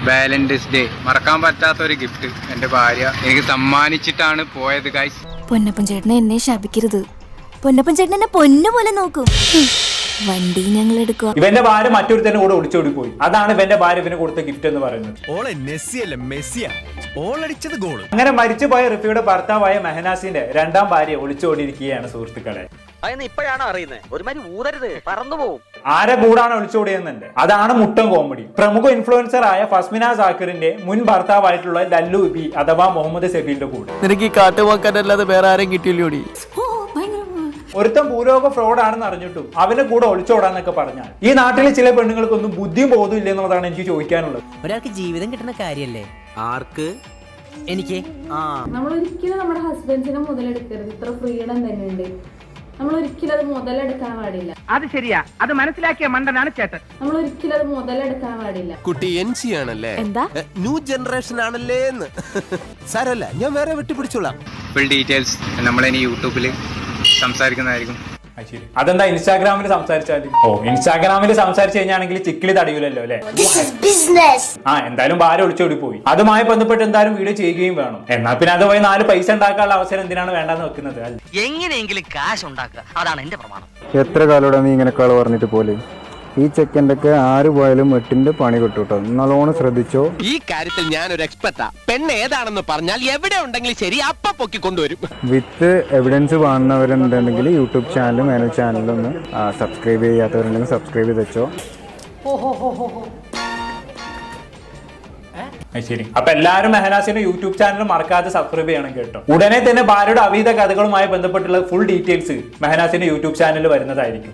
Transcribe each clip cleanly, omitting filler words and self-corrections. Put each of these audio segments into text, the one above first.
Valentine's day മറക്കാൻ പറ്റാത്ത ഒരു ഗിഫ്റ്റ് എന്റെ ഭാര്യ എനിക്ക് സമ്മാനിച്ചിട്ടാണ് പോയത് ഗൈസ്. പൊന്നപ്പൻ ചേട്ടനെ എന്നെ ശപിക്കരുത്. പൊന്നപ്പൻ ചേട്ടൻ എന്നെ പൊന്നുപോലെ നോക്കും. വണ്ടി ഞങ്ങൾ എടുക്കുക. ഇവന്റെ ഭാര്യ മറ്റൊരുത്തന്നെ കൂടെ ഒളിച്ചോടി പോയി. അതാണ് ഇവന്റെ ഭാര്യ ഇവന് കൊടുത്ത ഗിഫ്റ്റ് എന്ന് പറയുന്നത്. അങ്ങനെ മരിച്ചുപോയ റിഫിയുടെ ഭർത്താവായ മെഹനാസിന്റെ രണ്ടാം ഭാര്യ ഒളിച്ചോടിയിരിക്കുകയാണ് സുഹൃത്തുക്കളെ. ഇപ്പോഴാണ് അറിയുന്നത്. ഒരുമാതിരി ഊതരുത്, പറന്നുപോകും. ആരെ കൂടാണ് ഒളിച്ചോടിയെന്നുണ്ട്. അതാണ് മുട്ടൻ കോമഡി. പ്രമുഖ ഇൻഫ്ലുവൻസർ ആയ ഫസ്മിന സാക്കിറിന്റെ മുൻ ഭർത്താവായിട്ടുള്ള ലല്ലു ബി അഥവാ മുഹമ്മദ് സഫീലിന്റെ കൂടെ. നിനക്ക് ഈ കാട്ടുവാക്കാനല്ലാതെ വേറെ ആരെയും കിട്ടിയില്ലോടി? ഒരുത്തം ഭൂലോക ഫ്രോഡ് ആണെന്ന് അറിഞ്ഞിട്ടും അവനെ കൂടെ ഒളിച്ചോടാന്നൊക്കെ പറഞ്ഞാൽ ഈ നാട്ടിലെ ചില പെണ്ണുങ്ങൾക്കൊന്നും ബുദ്ധിയും ബോധവും ഇല്ല എന്നുള്ളതാണ് എനിക്ക് ചോദിക്കാനുള്ളത്. ഒരാൾക്ക് ജീവിതം കിട്ടുന്ന കാര്യല്ലേ? ആർക്ക്? എനിക്ക്. നമ്മൾ ഒരിക്കലും നമ്മുടെ ഹസ്ബൻഡ്സിനെ മുതലെടുക്കരുത്. ഇത്ര ഫ്രീഡം തന്നെയുണ്ട്. നമ്മൾ ഒരിക്കലും അത് മുതലെടുക്കാൻ പാടില്ല. അത് ശരിയാ, അത് മനസ്സിലാക്കിയ മണ്ടനാണ് ചേട്ടൻ. നമ്മൾ ഒരിക്കലും അത് മുതലെടുക്കാൻ പാടില്ല. കുട്ടി NC ആണല്ലേ? എന്താ ന്യൂ ജനറേഷൻ ആണല്ലേ എന്ന് സാരല്ല, ഞാൻ വേറെ വിട്ടുപിടിച്ചോളാം. ഫുൾ ഡീറ്റെയിൽസ് നമ്മളിനി യൂട്യൂബിൽ സംസാരിക്കുന്നതായിരിക്കും. അതെന്താ ഇൻസ്റ്റാഗ്രാമിൽ സംസാരിച്ചാല്? ഇൻസ്റ്റാഗ്രാമിൽ സംസാരിച്ചു കഴിഞ്ഞാണെങ്കിൽ ചിക്കിളി തടയൂലല്ലോ അല്ലെ? എന്തായാലും ഭാര്യ ഒളിച്ചോടി പോയി. അതുമായി ബന്ധപ്പെട്ട് എന്തായാലും വീഡിയോ ചെയ്യുകയും വേണം. എന്നാൽ പിന്നെ അത് പോയി 4 പൈസ ഉണ്ടാക്കാനുള്ള അവസരം എന്തിനാണ് വേണ്ടെന്ന് വെക്കുന്നത്? എങ്ങനെയെങ്കിലും കാശ് ഉണ്ടാക്കുക, അതാണ് എന്റെ പ്രമാണം. എത്ര കാലോടെ നീ ഇങ്ങനെ കള പറഞ്ഞിട്ട് പോലെ? ഈ ചെക്കൻ്റെ ഒക്കെ ആര് പോയാലും 8ന്റെ പണി കിട്ടൂട്ടോ. നല്ലോണം ശ്രദ്ധിച്ചോ. ഈ കാര്യത്തിൽ ഞാൻ ഒരു എക്സ്പെർട്ടാ. പെണ്ണ് ഏതാണെന്ന് പറഞ്ഞാൽ എവിടെ ഉണ്ടെങ്കിലും ശരി അപ്പ പൊക്കി കൊണ്ടുവരും. വിത്ത് എവിഡൻസ് കാണുന്നവരുണ്ടെങ്കിൽ യൂട്യൂബ് ചാനലും മേനു ചാനലും ഒന്ന് സബ്സ്ക്രൈബ് ചെയ്യാത്തവരുണ്ടെങ്കിൽ സബ്സ്ക്രൈബ് ചെയ്ത് വെച്ചോ. ശരി, അപ്പൊ എല്ലാവരും മെഹനാസിന്റെ യൂട്യൂബ് ചാനൽ മറക്കാതെ സബ്സ്ക്രൈബ് ചെയ്യണം കേട്ടോ. ഉടനെ തന്നെ ഭാര്യയുടെ അവീത കഥകളുമായി ബന്ധപ്പെട്ടുള്ള ഫുൾ ഡീറ്റെയിൽസ് മെഹനാസിന്റെ യൂട്യൂബ് ചാനലിൽ വരുന്നതായിരിക്കും.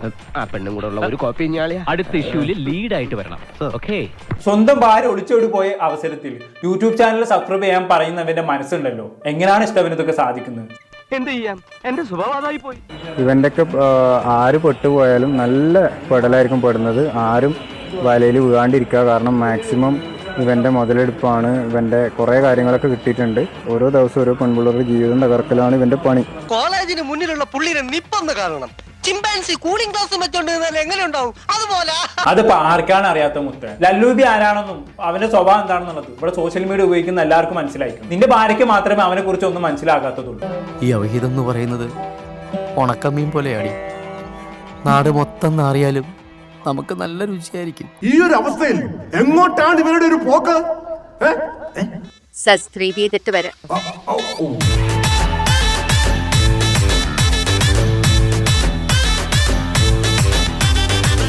പെണ്ണും കൂടെ ഉള്ള ഒരു കോപ്പി അടുത്ത ഇഷ്യൂല് ലീഡ് ആയിട്ട് വരണം. ഓക്കേ. സ്വന്തം ഭാര്യ ഒളിച്ചോടി പോയ അവസരത്തിൽ യൂട്യൂബ് ചാനൽ സബ്സ്ക്രൈബ് ചെയ്യാൻ പറയുന്നവന്റെ മനസ്സുണ്ടല്ലോ, എങ്ങനെയാണ് ഇഷ്ടവന് ഇതൊക്കെ സാധിക്കുന്നത്? എന്ത് ചെയ്യാം, എന്റെ സ്വഭാവമായി പോയി. ഇവന്റെ ഒക്കെ ആര് പെട്ടുപോയാലും നല്ല പെടലായിരിക്കും പെടുന്നത്. ആരും വലയിൽ വീഴാണ്ടിരിക്കുക. കാരണം മാക്സിമം ഇവന്റെ മുതലെടുപ്പാണ്. ഇവന്റെ കുറെ കാര്യങ്ങളൊക്കെ കിട്ടിയിട്ടുണ്ട്. ഓരോ ദിവസം ഓരോ പെൺപിള്ളേരുടെ ജീവിതം തകർക്കലാണ് ഇവന്റെ പണി. കോളേജിന് മുന്നിലുള്ള പുള്ളിനെ നിപ്പൊന്ന് കാണണം. ചിമ്പാൻസി കൂളിംഗ് ഗ്ലാസ് വെച്ചോണ്ട് എങ്ങനെ ഉണ്ടാവും അതുപോലെ. അതിപ്പോ ആർക്കാണ് അറിയാത്ത മുത്ത? ലല്ലൂബി ആരാണെന്നും അവന്റെ സ്വഭാവം എന്താണെന്നുള്ളത് ഇവിടെ സോഷ്യൽ മീഡിയ ഉപയോഗിക്കുന്ന എല്ലാവർക്കും മനസ്സിലായിരിക്കും. നിന്റെ ഭാര്യയ്ക്ക് മാത്രമേ അവനെ കുറിച്ച് ഒന്നും മനസ്സിലാകാത്തതുള്ളൂ. ഈ അവഹിതം എന്ന് പറയുന്നത് ഉണക്കമീൻ പോലെയാടി. നാട് മൊത്തം നാറിയാലും നമുക്ക് നല്ല രുചിയായിരിക്കും. ഈ ഒരു അവസ്ഥയിൽ എങ്ങോട്ടാണ് ഇവരുടെ ഒരു പോക്ക്? സബ്സ്ക്രൈബ് ചെയ്തിട്ട് വരാം.